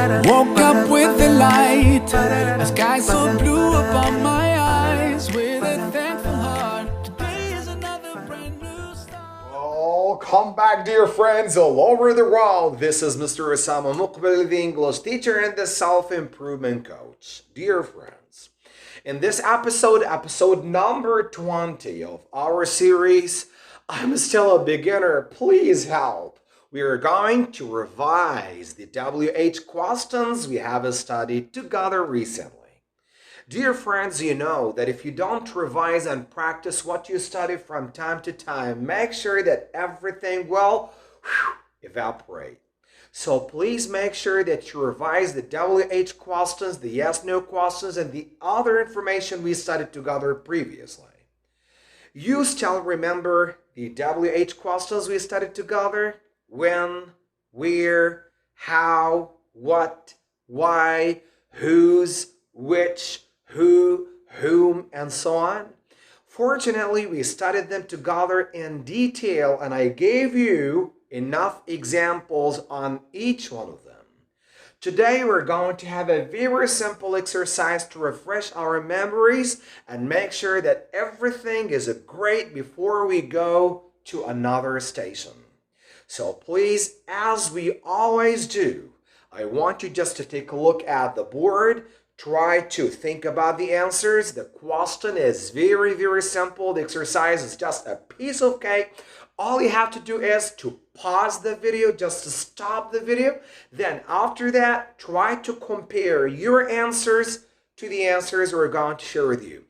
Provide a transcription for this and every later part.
Woke up with the light, a sky so blue above my eyes. With a thankful heart, today is another brand new start. Oh, come back, dear friends all over the world. This is Mr. Osama Muqbil, the English teacher and the self-improvement coach. Dear friends, in this episode number 20 of our series, I'm still a beginner, please help. We are going to revise the WH questions we have studied together recently. Dear friends, you know that if you don't revise and practice what you study from time to time, make sure that everything will evaporate. So please make sure that you revise the WH questions, the yes-no questions, and the other information we studied together previously. You still remember the WH questions we studied together? When, where, how, what, why, whose, which, who, whom, and so on. Fortunately, we studied them together in detail and I gave you enough examples on each one of them. Today, we're going to have a very simple exercise to refresh our memories and make sure that everything is great before we go to another station. So please, as we always do, I want you just to take a look at the board. Try to think about the answers. The question is very, very simple. The exercise is just a piece of cake. All you have to do is to pause the video, just to stop the video. Then after that, try to compare your answers to the answers we're going to share with you.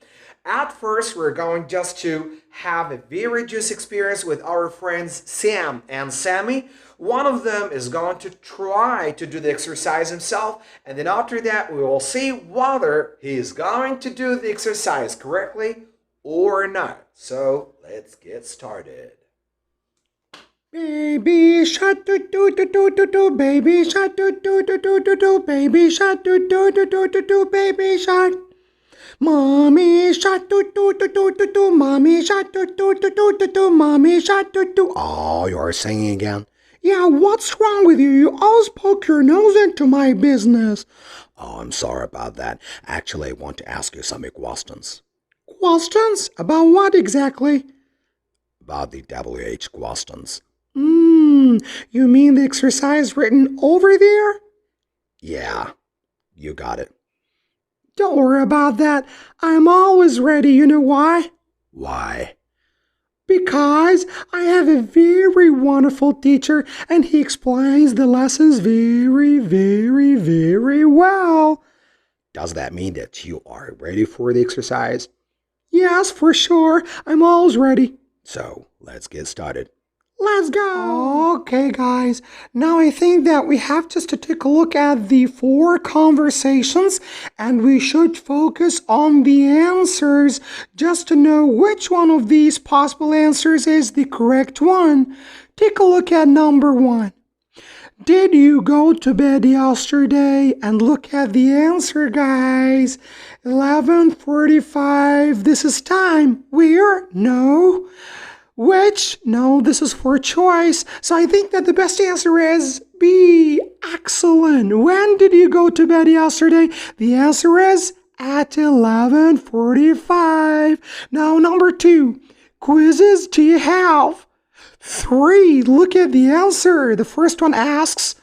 At first, we're going just to have a very juicy experience with our friends Sam and Sammy. One of them is going to try to do the exercise himself, and then after that, we will see whether he is going to do the exercise correctly or not. So let's get started. Baby shark do do do do do do, baby shark do do do do do do, baby shark do do do do do do, baby shark. Mommy shark do do do do do do, mommy shark do do do do do do, mommy shark do do. Oh, you're singing again? Yeah, what's wrong with you? You always poke your nose into my business. Oh, I'm sorry about that. Actually, I want to ask you some questions. Questions? About what exactly? About the WH questions. You mean the exercise written over there? Yeah, you got it. Don't worry about that. I'm always ready. You know why? Why? Because I have a very wonderful teacher and he explains the lessons very, very, very well. Does that mean that you are ready for the exercise? Yes, for sure. I'm always ready. So, let's get started. Let's go! Okay, guys. Now I think that we have just to take a look at the 4 conversations and we should focus on the answers just to know which one of these possible answers is the correct one. Take a look at number 1. Did you go to bed yesterday? And look at the answer, guys. 11:45. This is time. Where? No. Which? No, this is for choice. So I think that the best answer is B. Excellent. When did you go to bed yesterday? The answer is at 11:45. Now, number 2. Quizzes do you have? 3. Look at the answer. The first one asks,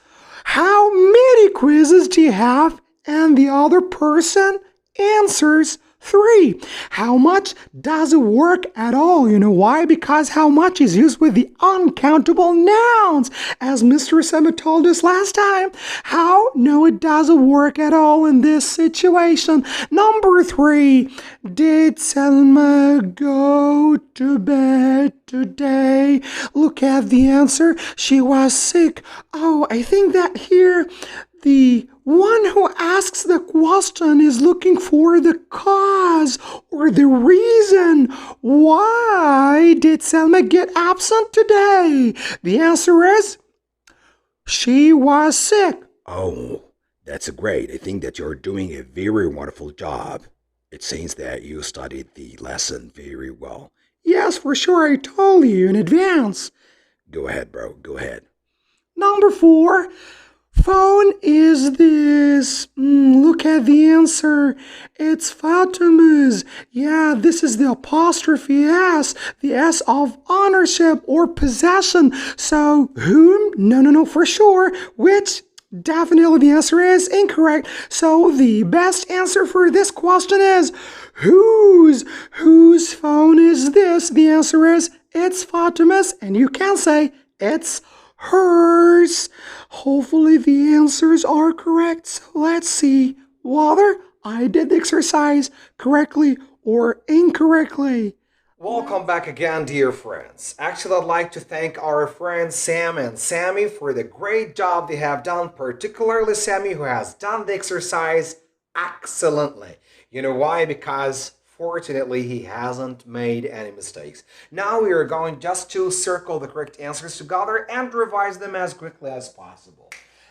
how many quizzes do you have? And the other person answers 3. How much does it work at all? You know why? Because how much is used with the uncountable nouns. As Mr. Sema told us last time, how? No, it doesn't work at all in this situation. Number 3. Did Selma go to bed today? Look at the answer. She was sick. Oh, I think that here the one who asks the question is looking for the cause or the reason. Why did Selma get absent today? The answer is she was sick. Oh, that's great. I think that you're doing a very wonderful job. It seems that you studied the lesson very well. Yes, for sure. I told you in advance. Go ahead, bro. Go ahead. Number 4. Phone is the at the answer. It's Fatima's. Yeah, this is the apostrophe S, the S of ownership or possession. So, whom? No, for sure. Which? Definitely the answer is incorrect. So, the best answer for this question is whose? Whose phone is this? The answer is it's Fatima's, and you can say it's hers. Hopefully the answers are correct. So let's see whether I did the exercise correctly or incorrectly. Welcome back again, dear friends. Actually, I'd like to thank our friends Sam and Sammy for the great job they have done, particularly Sammy, who has done the exercise excellently. You know why? Because fortunately, he hasn't made any mistakes. Now we are going just to circle the correct answers together and revise them as quickly as possible.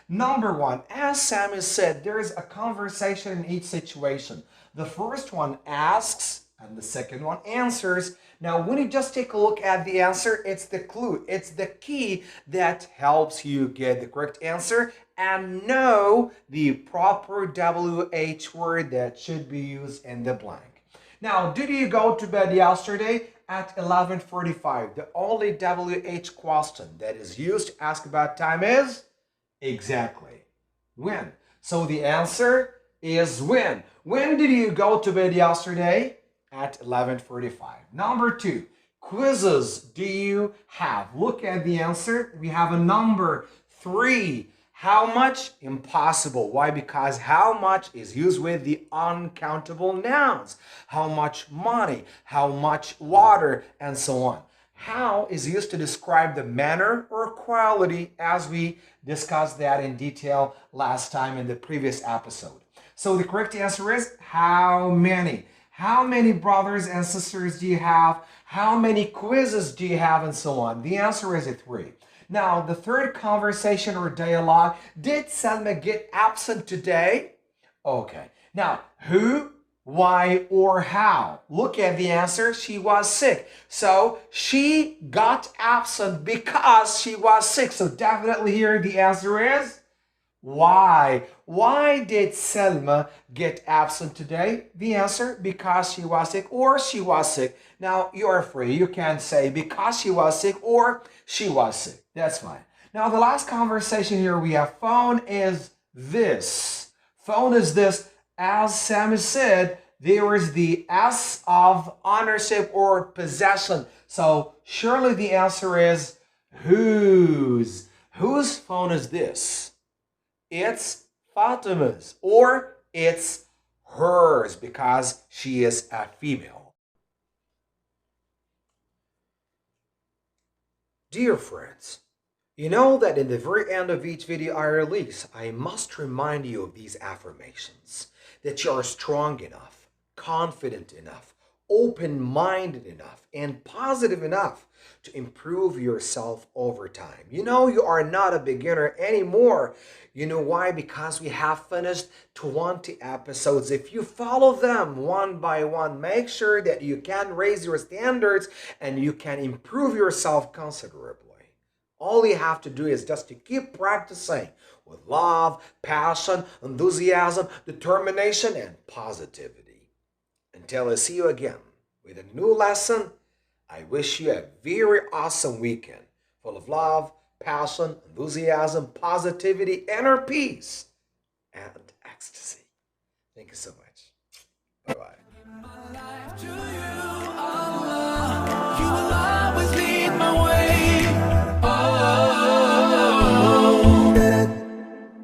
Number one, as Sammy said, there is a conversation in each situation. The first one asks, and the second one answers. Now, when you just take a look at the answer, it's the clue, it's the key that helps you get the correct answer and know the proper WH word that should be used in the blank. Now, did you go to bed yesterday at 11:45? The only WH question that is used to ask about time is exactly when. So the answer is when. When did you go to bed yesterday? At 11:45. Number two, quizzes do you have? Look at the answer. We have a number 3. How much? Impossible. Why? Because how much is used with the uncountable nouns. How much money, how much water, and so on. How is used to describe the manner or quality, as we discussed that in detail last time in the previous episode. So the correct answer is how many. How many brothers and sisters do you have? How many quizzes do you have? And so on. The answer is 3. Now, the third conversation or dialogue, did Selma get absent today? Okay. Now, who, why, or how? Look at the answer. She was sick. So, she got absent because she was sick. So, definitely here the answer is why? Why did Selma get absent today? The answer, because she was sick or she was sick. Now, you are free. You can say because she was sick or she was sick. That's fine. Now, the last conversation here we have, phone is this. Phone is this. As Sammy said, there is the S of ownership or possession. So, surely the answer is whose? Whose phone is this? It's Fatima's, or it's hers because she is a female. Dear friends, you know that in the very end of each video I release, I must remind you of these affirmations, that you are strong enough, confident enough, open-minded enough, and positive enough to improve yourself over time. You know you are not a beginner anymore. You know why? Because we have finished 20 episodes. If you follow them one by one, make sure that you can raise your standards and you can improve yourself considerably. All you have to do is just to keep practicing with love, passion, enthusiasm, determination, and positivity. Until I see you again with a new lesson, I wish you a very awesome weekend full of love, passion, enthusiasm, positivity, inner peace, and ecstasy. Thank you so much.